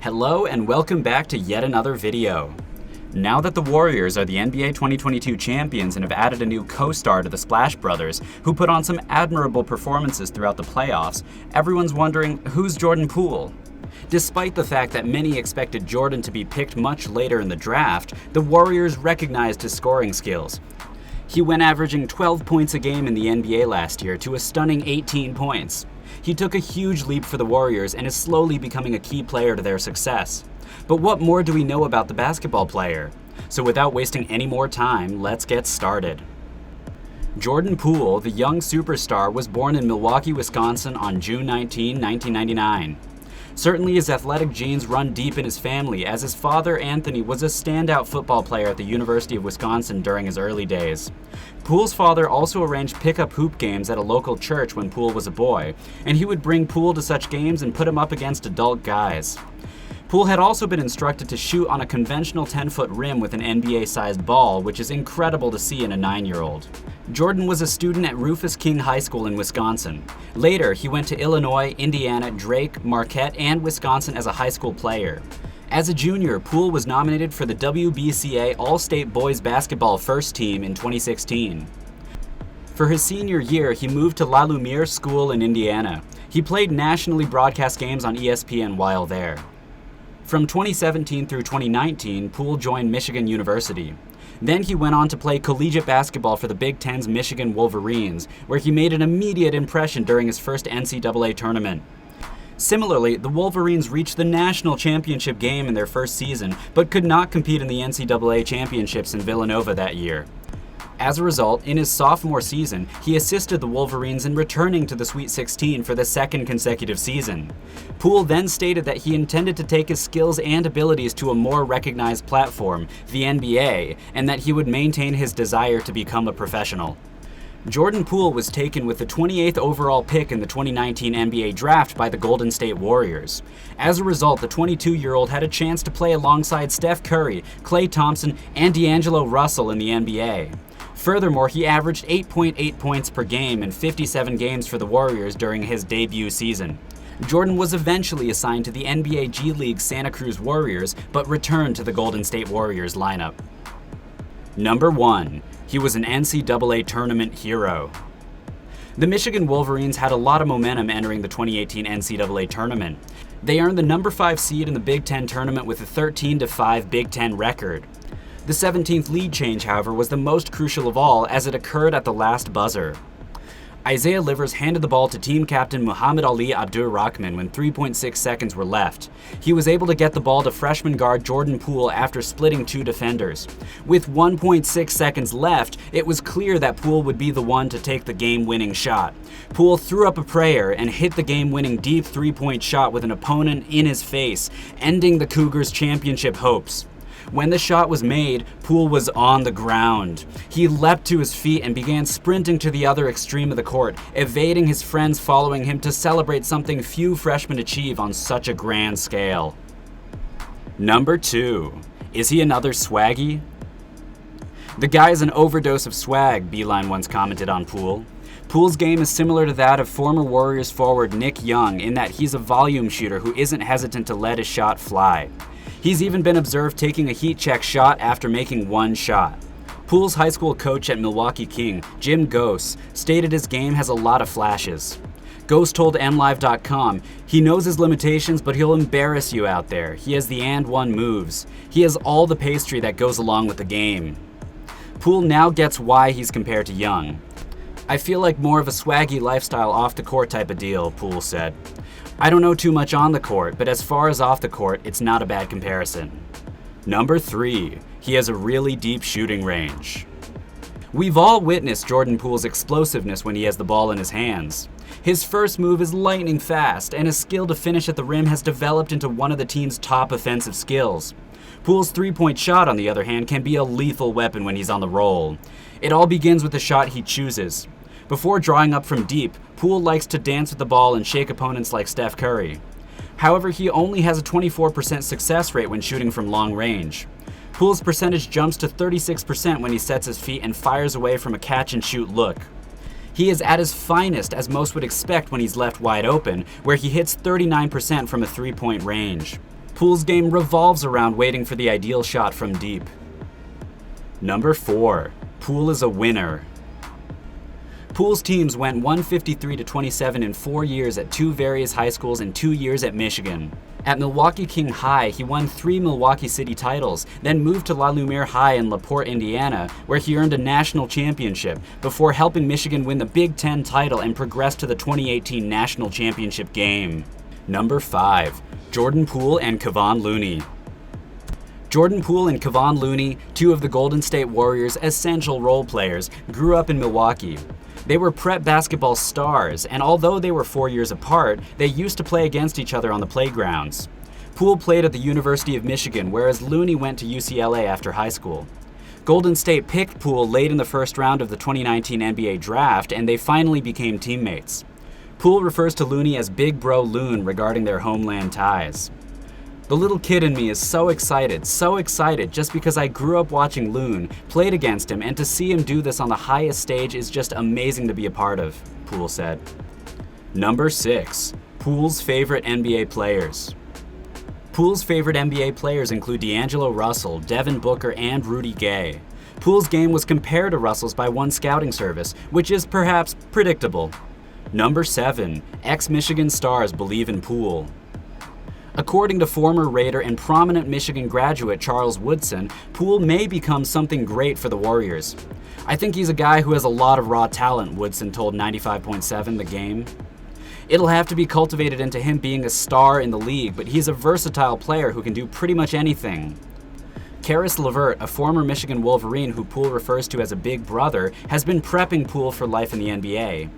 Hello and welcome back to yet another video. Now that the Warriors are the NBA 2022 champions and have added a new co-star to the Splash Brothers, who put on some admirable performances throughout the playoffs, everyone's wondering, who's Jordan Poole? Despite the fact that many expected Jordan to be picked much later in the draft, the Warriors recognized his scoring skills. He went averaging 12 points a game in the NBA last year to a stunning 18 points. He took a huge leap for the Warriors and is slowly becoming a key player to their success. But what more do we know about the basketball player? So without wasting any more time, let's get started. Jordan Poole, the young superstar, was born in Milwaukee, Wisconsin on June 19, 1999. Certainly his athletic genes run deep in his family, as his father, Anthony, was a standout football player at the University of Wisconsin during his early days. Poole's father also arranged pickup hoop games at a local church when Poole was a boy, and he would bring Poole to such games and put him up against adult guys. Poole had also been instructed to shoot on a conventional 10-foot rim with an NBA-sized ball, which is incredible to see in a 9-year-old. Jordan was a student at Rufus King High School in Wisconsin. Later, he went to Illinois, Indiana, Drake, Marquette, and Wisconsin as a high school player. As a junior, Poole was nominated for the WBCA All-State Boys Basketball First Team in 2016. For his senior year, he moved to La Lumiere School in Indiana. He played nationally broadcast games on ESPN while there. From 2017 through 2019, Poole joined Michigan University. Then he went on to play collegiate basketball for the Big Ten's Michigan Wolverines, where he made an immediate impression during his first NCAA tournament. Similarly, the Wolverines reached the national championship game in their first season, but could not compete in the NCAA championships in Villanova that year. As a result, in his sophomore season, he assisted the Wolverines in returning to the Sweet 16 for the second consecutive season. Poole then stated that he intended to take his skills and abilities to a more recognized platform, the NBA, and that he would maintain his desire to become a professional. Jordan Poole was taken with the 28th overall pick in the 2019 NBA draft by the Golden State Warriors. As a result, the 22-year-old had a chance to play alongside Steph Curry, Klay Thompson, and D'Angelo Russell in the NBA. Furthermore, he averaged 8.8 points per game in 57 games for the Warriors during his debut season. Jordan was eventually assigned to the NBA G League Santa Cruz Warriors, but returned to the Golden State Warriors lineup. Number 1. He was an NCAA tournament hero. The Michigan Wolverines had a lot of momentum entering the 2018 NCAA tournament. They earned the number 5 seed in the Big Ten tournament with a 13-5 Big Ten record. The 17th lead change, however, was the most crucial of all, as it occurred at the last buzzer. Isaiah Livers handed the ball to team captain Muhammad Ali Abdur-Rahman when 3.6 seconds were left. He was able to get the ball to freshman guard Jordan Poole after splitting 2 defenders. With 1.6 seconds left, it was clear that Poole would be the one to take the game-winning shot. Poole threw up a prayer and hit the game-winning deep 3-point shot with an opponent in his face, ending the Cougars' championship hopes. When the shot was made, Poole was on the ground. He leapt to his feet and began sprinting to the other extreme of the court, evading his friends following him to celebrate something few freshmen achieve on such a grand scale. Number 2. Is he another swaggy? The guy is an overdose of swag, Beeline once commented on Poole. Poole's game is similar to that of former Warriors forward Nick Young in that he's a volume shooter who isn't hesitant to let his shot fly. He's even been observed taking a heat check shot after making one shot. Poole's high school coach at Milwaukee King, Jim Gose, stated his game has a lot of flashes. Gose told MLive.com, he knows his limitations, but he'll embarrass you out there. He has the and one moves. He has all the pastry that goes along with the game. Poole now gets why he's compared to Young. I feel like more of a swaggy lifestyle off the court type of deal, Poole said. I don't know too much on the court, but as far as off the court, it's not a bad comparison. Number 3. He has a really deep shooting range. We've all witnessed Jordan Poole's explosiveness when he has the ball in his hands. His first move is lightning fast, and his skill to finish at the rim has developed into one of the team's top offensive skills. Poole's 3-point shot, on the other hand, can be a lethal weapon when he's on the roll. It all begins with the shot he chooses. Before drawing up from deep, Poole likes to dance with the ball and shake opponents like Steph Curry. However, he only has a 24% success rate when shooting from long range. Poole's percentage jumps to 36% when he sets his feet and fires away from a catch-and-shoot look. He is at his finest, as most would expect when he's left wide open, where he hits 39% from a 3-point range. Poole's game revolves around waiting for the ideal shot from deep. Number 4. Poole is a winner. Poole's teams went 153-27 in 4 years at 2 various high schools and 2 years at Michigan. At Milwaukee King High, he won 3 Milwaukee City titles, then moved to La Lumiere High in LaPorte, Indiana, where he earned a national championship, before helping Michigan win the Big Ten title and progress to the 2018 national championship game. Number 5. Jordan Poole and Kevon Looney. Jordan Poole and Kevon Looney, 2 of the Golden State Warriors' essential role players, grew up in Milwaukee. They were prep basketball stars, and although they were 4 years apart, they used to play against each other on the playgrounds. Poole played at the University of Michigan, whereas Looney went to UCLA after high school. Golden State picked Poole late in the first round of the 2019 NBA draft, and they finally became teammates. Poole refers to Looney as Big Bro Loon regarding their homeland ties. The little kid in me is so excited just because I grew up watching Loon, played against him, and to see him do this on the highest stage is just amazing to be a part of, Poole said. Number 6. Poole's favorite NBA players. Poole's favorite NBA players include D'Angelo Russell, Devin Booker, and Rudy Gay. Poole's game was compared to Russell's by one scouting service, which is perhaps predictable. Number 7. Ex-Michigan stars believe in Poole. According to former Raider and prominent Michigan graduate Charles Woodson, Poole may become something great for the Warriors. I think he's a guy who has a lot of raw talent, Woodson told 95.7 The Game. It'll have to be cultivated into him being a star in the league, but he's a versatile player who can do pretty much anything. Karis LeVert, a former Michigan Wolverine who Poole refers to as a big brother, has been prepping Poole for life in the NBA.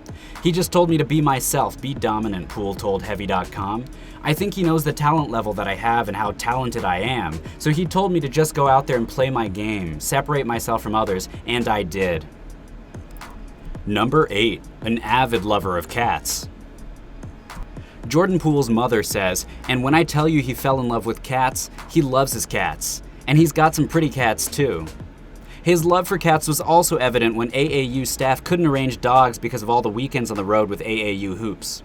He just told me to be myself, be dominant, Poole told Heavy.com. I think he knows the talent level that I have and how talented I am, so he told me to just go out there and play my game, separate myself from others, and I did. Number 8. An avid lover of cats. Jordan Poole's mother says, and when I tell you he fell in love with cats, he loves his cats. And he's got some pretty cats too. His love for cats was also evident when AAU staff couldn't arrange dogs because of all the weekends on the road with AAU hoops.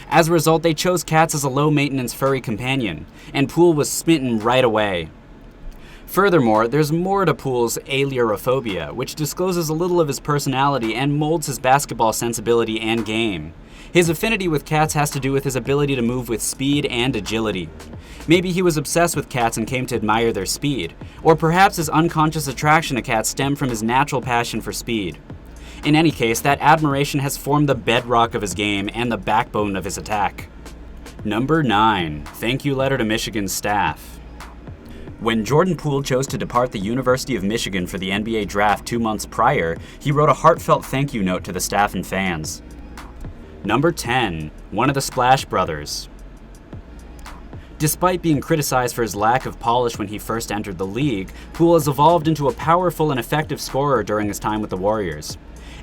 As a result, they chose cats as a low-maintenance furry companion, and Poole was smitten right away. Furthermore, there's more to Poole's alierophobia, which discloses a little of his personality and molds his basketball sensibility and game. His affinity with cats has to do with his ability to move with speed and agility. Maybe he was obsessed with cats and came to admire their speed, or perhaps his unconscious attraction to cats stemmed from his natural passion for speed. In any case, that admiration has formed the bedrock of his game and the backbone of his attack. Number 9. Thank you letter to Michigan's staff. When Jordan Poole chose to depart the University of Michigan for the NBA draft 2 months prior, he wrote a heartfelt thank you note to the staff and fans. Number 10. One of the Splash Brothers. Despite being criticized for his lack of polish when he first entered the league, Poole has evolved into a powerful and effective scorer during his time with the Warriors.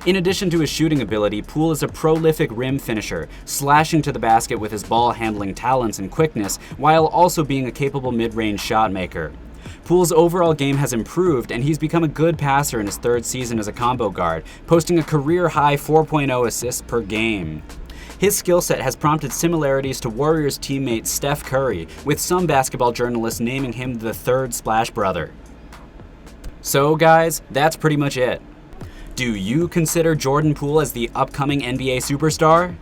In addition to his shooting ability, Poole is a prolific rim finisher, slashing to the basket with his ball-handling talents and quickness, while also being a capable mid-range shot maker. Poole's overall game has improved, and he's become a good passer in his 3rd season as a combo guard, posting a career-high 4.0 assists per game. His skill set has prompted similarities to Warriors teammate Steph Curry, with some basketball journalists naming him the 3rd Splash Brother. So guys, that's pretty much it. Do you consider Jordan Poole as the upcoming NBA superstar?